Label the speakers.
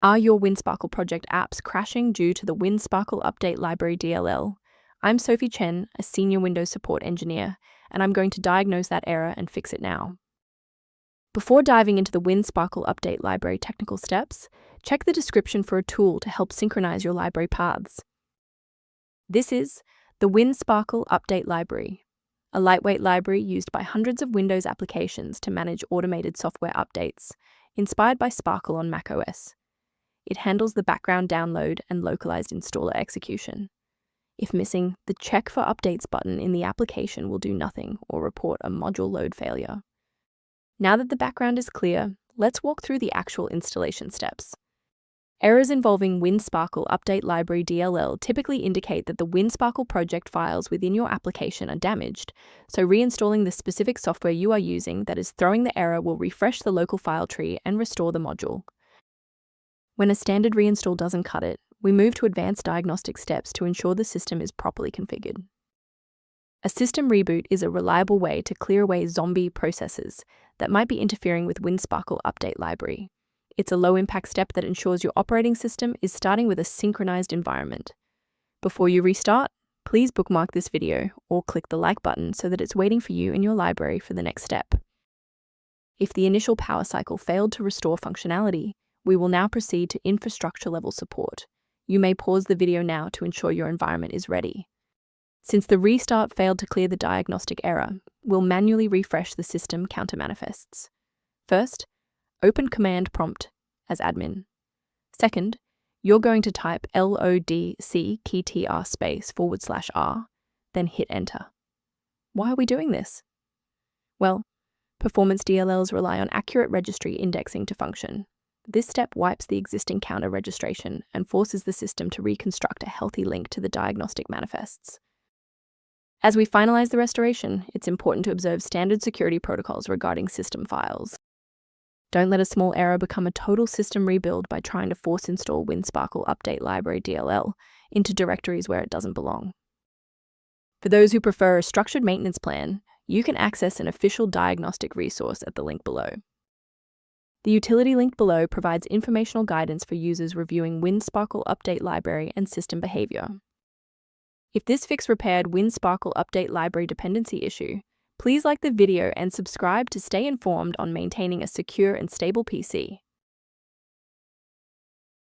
Speaker 1: Are your WinSparkle project apps crashing due to the WinSparkle Update Library DLL? I'm Sophie Chen, a senior Windows support engineer, and I'm going to diagnose that error and fix it now. Before diving into the WinSparkle Update Library technical steps, check the description for a tool to help synchronize your library paths. This is the WinSparkle Update Library, a lightweight library used by hundreds of Windows applications to manage automated software updates, inspired by Sparkle on macOS. It handles the background download and localized installer execution. If missing, the Check for Updates button in the application will do nothing or report a module load failure. Now that the background is clear, let's walk through the actual installation steps. Errors involving WinSparkle Update Library DLL typically indicate that the WinSparkle project files within your application are damaged, so reinstalling the specific software you are using that is throwing the error will refresh the local file tree and restore the module. When a standard reinstall doesn't cut it, we move to advanced diagnostic steps to ensure the system is properly configured. A system reboot is a reliable way to clear away zombie processes that might be interfering with WinSparkle Update Library. It's a low-impact step that ensures your operating system is starting with a synchronized environment. Before you restart, please bookmark this video or click the like button so that it's waiting for you in your library for the next step. If the initial power cycle failed to restore functionality, we will now proceed to infrastructure-level support. You may pause the video now to ensure your environment is ready. Since the restart failed to clear the diagnostic error, we'll manually refresh the system counter-manifests. First, open Command Prompt as admin. Second, you're going to type lodc_r, then hit Enter. Why are we doing this? Well, performance DLLs rely on accurate registry indexing to function. This step wipes the existing counter registration and forces the system to reconstruct a healthy link to the diagnostic manifests. As we finalize the restoration, it's important to observe standard security protocols regarding system files. Don't let a small error become a total system rebuild by trying to force install WinSparkle Update Library DLL into directories where it doesn't belong. For those who prefer a structured maintenance plan, you can access an official diagnostic resource at the link below. The utility link below provides informational guidance for users reviewing WinSparkle Update Library and system behavior. If this fix repaired WinSparkle Update Library dependency issue, please like the video and subscribe to stay informed on maintaining a secure and stable PC.